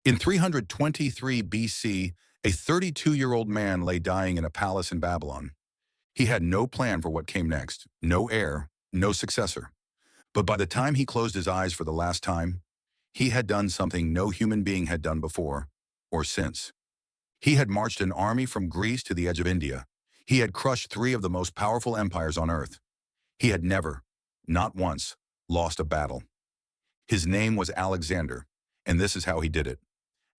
In 323 BC, a 32-year-old man lay dying in a palace in Babylon. He had no plan for what came next, no heir, no successor. But by the time he closed his eyes for the last time, he had done something no human being had done before or since. He had marched an army from Greece to the edge of India. He had crushed three of the most powerful empires on earth. He had never, not once, lost a battle. His name was Alexander, and this is how he did it.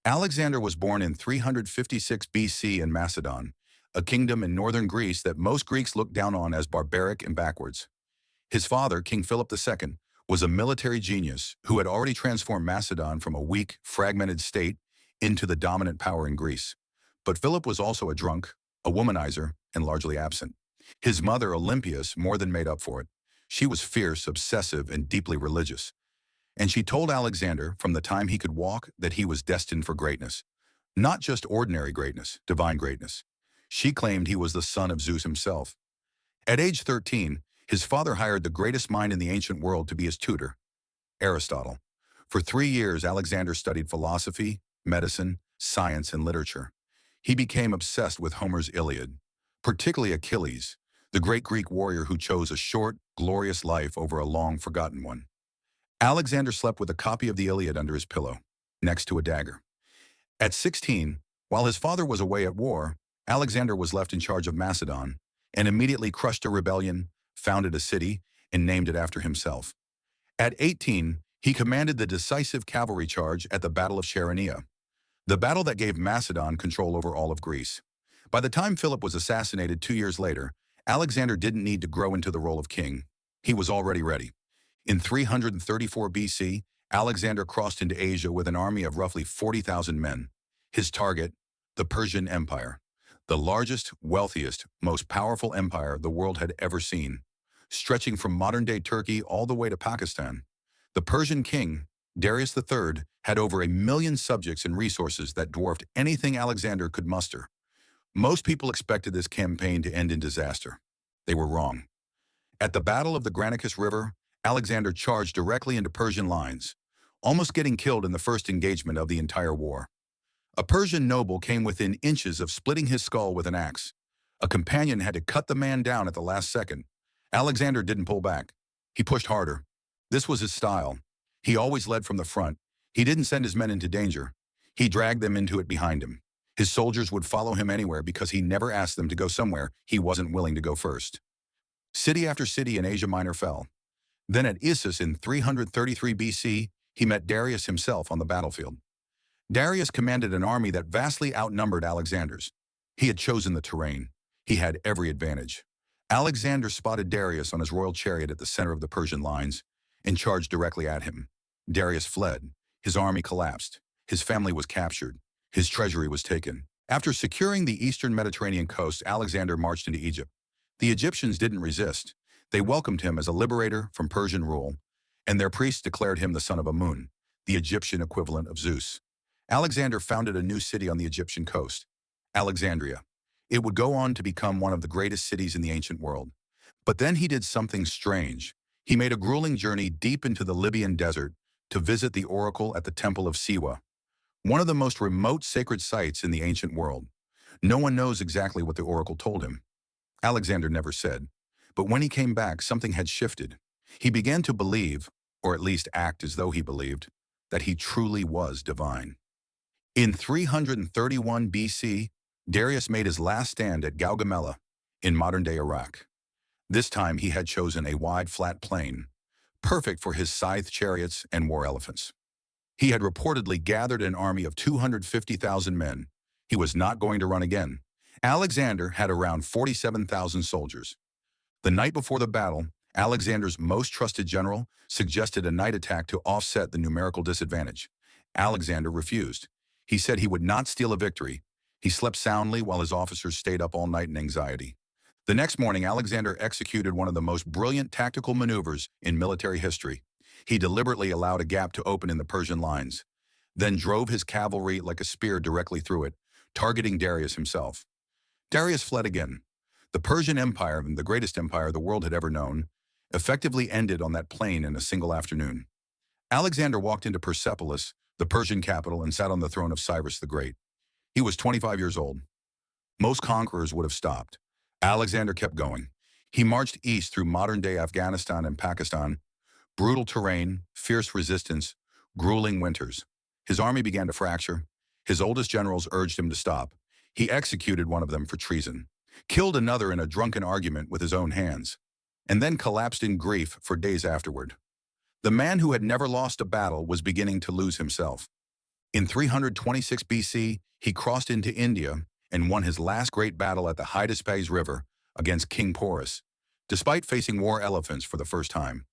Alexander was born in 356 BC in Macedon, a kingdom in northern Greece that most Greeks looked down on as barbaric and backwards. His father, King Philip II, was a military genius who had already transformed Macedon from a weak, fragmented state into the dominant power in Greece. But Philip was also a drunk, a womanizer, and largely absent. His mother, Olympias, more than made up for it. She was fierce, obsessive, and deeply religious. And she told Alexander from the time he could walk that he was destined for greatness. Not just ordinary greatness, divine greatness. She claimed he was the son of Zeus himself. At age 13, his father hired the greatest mind in the ancient world to be his tutor, Aristotle. For 3 years, Alexander studied philosophy, medicine, science, and literature. He became obsessed with Homer's Iliad, particularly Achilles, the great Greek warrior who chose a short, glorious life over a long, forgotten one. Alexander slept with a copy of the Iliad under his pillow, next to a dagger. At 16, while his father was away at war, Alexander was left in charge of Macedon and immediately crushed a rebellion, founded a city, and named it after himself. At 18, he commanded the decisive cavalry charge at the Battle of Chaeronea, the battle that gave Macedon control over all of Greece. By the time Philip was assassinated 2 years later, Alexander didn't need to grow into the role of king. He was already ready. In 334 BC, Alexander crossed into Asia with an army of roughly 40,000 men. His target, the Persian Empire, the largest, wealthiest, most powerful empire the world had ever seen, stretching from modern-day Turkey all the way to Pakistan. The Persian king, Darius III, had over 1 million subjects and resources that dwarfed anything Alexander could muster. Most people expected this campaign to end in disaster. They were wrong. At the Battle of the Granicus River, Alexander charged directly into Persian lines, almost getting killed in the first engagement of the entire war. A Persian noble came within inches of splitting his skull with an axe. A companion had to cut the man down at the last second. Alexander didn't pull back. He pushed harder. This was his style. He always led from the front. He didn't send his men into danger. He dragged them into it behind him. His soldiers would follow him anywhere because he never asked them to go somewhere he wasn't willing to go first. City after city in Asia Minor fell. Then at Issus in 333 BC, he met Darius himself on the battlefield. Darius commanded an army that vastly outnumbered Alexander's. He had chosen the terrain. He had every advantage. Alexander spotted Darius on his royal chariot at the center of the Persian lines and charged directly at him. Darius fled. His army collapsed. His family was captured. His treasury was taken. After securing the eastern Mediterranean coast, Alexander marched into Egypt. The Egyptians didn't resist. They welcomed him as a liberator from Persian rule, and their priests declared him the son of Amun, the Egyptian equivalent of Zeus. Alexander founded a new city on the Egyptian coast, Alexandria. It would go on to become one of the greatest cities in the ancient world. But then he did something strange. He made a grueling journey deep into the Libyan desert to visit the oracle at the temple of Siwa, one of the most remote sacred sites in the ancient world. No one knows exactly what the oracle told him. Alexander never said. But when he came back, something had shifted. He began to believe, or at least act as though he believed, that he truly was divine. In 331 BC, Darius made his last stand at Gaugamela in modern-day Iraq. This time he had chosen a wide, flat plain, perfect for his scythe chariots and war elephants. He had reportedly gathered an army of 250,000 men. He was not going to run again. Alexander had around 47,000 soldiers. The night before the battle, Alexander's most trusted general suggested a night attack to offset the numerical disadvantage. Alexander refused. He said he would not steal a victory. He slept soundly while his officers stayed up all night in anxiety. The next morning, Alexander executed one of the most brilliant tactical maneuvers in military history. He deliberately allowed a gap to open in the Persian lines, then drove his cavalry like a spear directly through it, targeting Darius himself. Darius fled again. The Persian Empire, the greatest empire the world had ever known, effectively ended on that plain in a single afternoon. Alexander walked into Persepolis, the Persian capital, and sat on the throne of Cyrus the Great. He was 25 years old. Most conquerors would have stopped. Alexander kept going. He marched east through modern-day Afghanistan and Pakistan, brutal terrain, fierce resistance, grueling winters. His army began to fracture. His oldest generals urged him to stop. He executed one of them for treason, killed another in a drunken argument with his own hands, and then collapsed in grief for days afterward. The man who had never lost a battle was beginning to lose himself. In 326 BC, he crossed into India and won his last great battle at the Hydaspes River against King Porus, despite facing war elephants for the first time.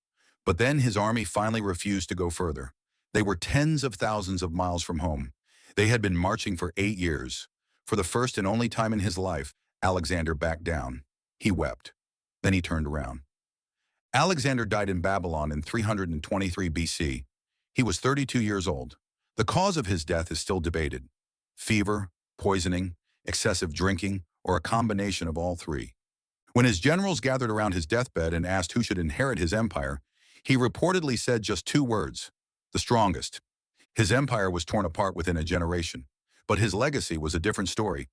But then his army finally refused to go further. They were tens of thousands of miles from home. They had been marching for 8 years. For the first and only time in his life, Alexander backed down. He wept. Then he turned around. Alexander died in Babylon in 323 BC. He was 32 years old. The cause of his death is still debated. Fever, poisoning, excessive drinking, or a combination of all three. When his generals gathered around his deathbed and asked who should inherit his empire, he reportedly said just 2 words: the strongest. His empire was torn apart within a generation, but his legacy was a different story.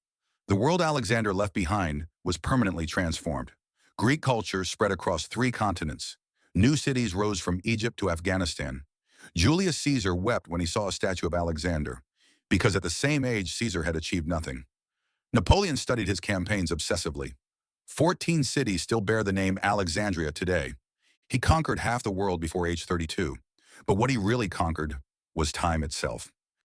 The world Alexander left behind was permanently transformed. Greek culture spread across 3 continents. New cities rose from Egypt to Afghanistan. Julius Caesar wept when he saw a statue of Alexander, because at the same age Caesar had achieved nothing. Napoleon studied his campaigns obsessively. 14 cities still bear the name Alexandria today. He conquered half the world before age 32, but what he really conquered was time itself.